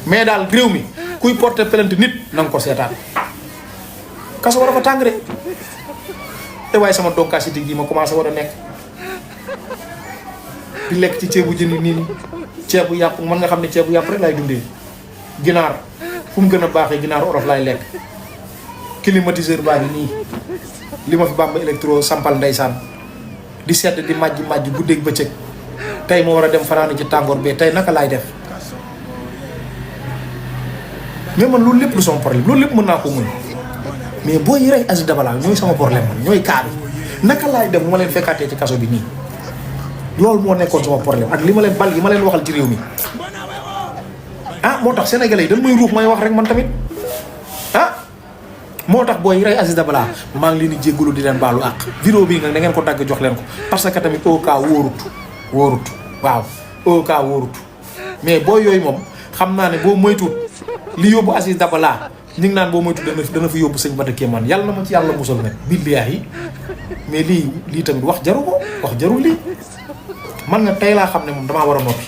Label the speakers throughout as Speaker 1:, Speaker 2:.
Speaker 1: mais daal réew mi kuy porter plainte nit na nga ko seetaan kaso war a fa tàng de te waaye sama donkasiti gi ma commencé war a nekk di lekk ci ceebu jën yi nii ceebu yàpp man nga xam ne ceebu yàpp rek laay dundee ginaar fu mu gën a baaxee ginaar orof laay lekk climatiseur baa ngi nii li ma fi bàmba électro sampal ndeysaan di sedd di màjj guddeeg bëccëg tey ma war a dem fanaani ci tàngoor bee tey naka laay def mais man loolu lépp lu sama problème loolu lépp mën naa ko muñ mais booy yi rey Aziz Dabala ñooy sama problème man ñooy kaa bi naka laay def bu ma leen fekkaatee ci kaso bi nii loolu moo nekkoon sama problème ak li ma leen bal yi ma leen waxal ci réew mi moo tax sénégalais yi dañ may ruux may wax rek man tamit moo tax booy rey Aziz Dabala maa ngi leen di jéggalu di leen baalu àq vidéo bii nga da ngeen ko dagg jox leen ko parce que tamit au cas wóorut waaw au cas wóorut mais booy yooyu moom xam naa ne boo moytuwut li yóbbu Aziz Dabala ñu ngi naan boo moytuwut dana fi yóbbu sëñ Bada Kéemaan yàlla na ma ci yàlla musal nag billaahi mais lii tamit wax jaru ko wax jarul lii man na tey laa xam ne moom damaa war a noppi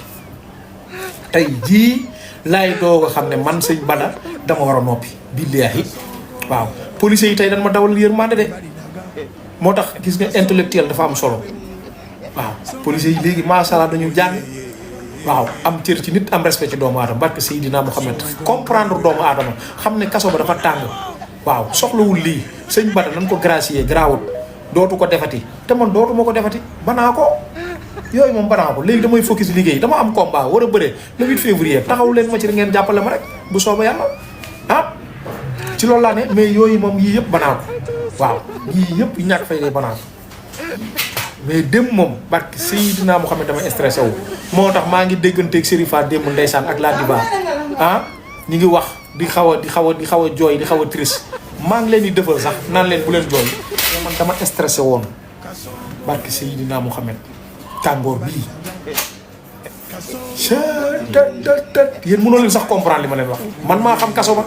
Speaker 1: tey jii laay doog a xam ne man sëñ Bada dama war a noppi billaahi waaw policiers yi tey dañ ma dawal yërmande de moo tax gis nga intellectuel dafa am solo waaw policiers yi léegi macha allah dañu jàng waaw am cër ci nit am respect ci doomu aadama barke Seydina Muhammad comprendre doomu aadama xam ne kaso ba dafa tàng waaw soxlawul lii sëñ Bada nañ ko gracier garaawul dootu ko defati te man dootu ma ko defati banaa ko yooyu moom banaa ko léegi damay focus liggéey dama am combat war a bëree le 8 février taxaw leen ma ci ngeen jàppale ma rek bu soobee yàlla ci loolu laa ne mais yooyu moom yii yëpp banaa ko waaw yii yëpp ñàkk fay dee banaa ko mais dem moom barke Seydina Muhammad dama stressé wu moo tax maa ngi dégganteeg Serifa démb ndeysaan ak laa diba ñi ngi wax di xaw a jooy di xaw a triste maa ngi leen di defal sax naan leen bu leen jooy mais man dama stressé woon barke Seydina Muhammad tàngoor bii yéen mënoo leen sax comprendre li ma leen wax man maa xam kaso ba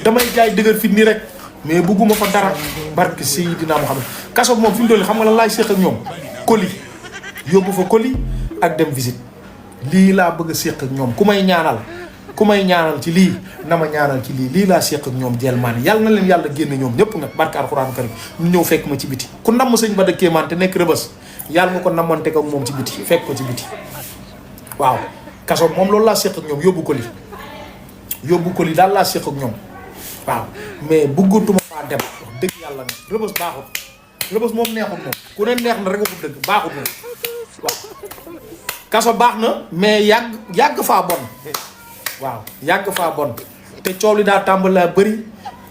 Speaker 1: damay jaay dëgër fit nii rek mais bugguma fa dara barke Seydina Muhammad kaso bi moom fi mu doon xam nga lan laay séq ak ñoom colis yóbbu fa colis ak dem visite lii laa bëgg a séq ak ñoom ku may ñaanal ci lii na ma ñaanal ci lii laa séq ak ñoom jelmaan yàlla na leen yàlla génn ñoom ñëpp nag barke alxuraan karim ñu ñëw fekk ma ci biti ku namm sëñ Bada Kéemaan te nekk Rëbës yàlla nga ko nammante ak moom ci biti fekk ko ci biti waaw kaso moom loolu laa séq ak ñoom yóbbu colis daal laa séq ak ñoom waaw mais bëggatuma faa dem wax dëgg yàlla ne Rëbës baaxut Rëbës moom neexut moom ku ne neex na rek waxut dëgg baaxut moom waaw kaso baax na mais yàgg faa bon waaw yàgg faa bon te coow li daa tàmbali bëri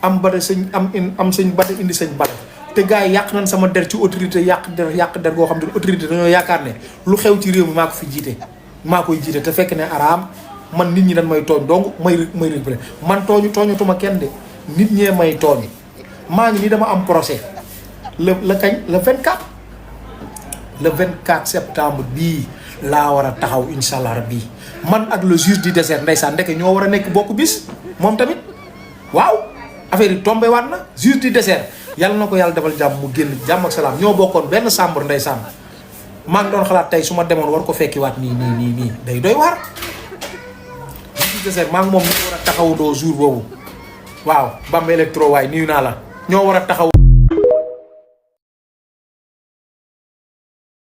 Speaker 1: am Bada sëñ am sëñ Bada indi sëñ Bada te gars yi yàq nañ sama der ci autorité yàq der goo xam ne autorité dañoo yaakaar ne lu xew ci réew mi maa ko fi jiite maa koy jiite te fekk ne araam man nit ñi dañ may tooñ donc may réglé man tooñutuma kenn de nit ñee may tooñ maa ngi nii dama am procès le kañ le 24 septembre bii laa war a taxaw incha allah rabbi man ak le juge du désert ndeysaan ndeke ñoo war a nekk bokk bis moom tamit waaw affaire yi tombé waat na juge du désert yàlla na ko yàlla defal jàmm mu génn jàmm ak salaam ñoo bokkoon benn chambre ndeysaan maa ngi doon xalaat tey su ma demoon war ko fekki waat nii day doy waar juge du désert maa ngi moom ñoo war a taxawandoo jour boobu waaw Bamba électro waay nuyu naa la ñoo war a taxaw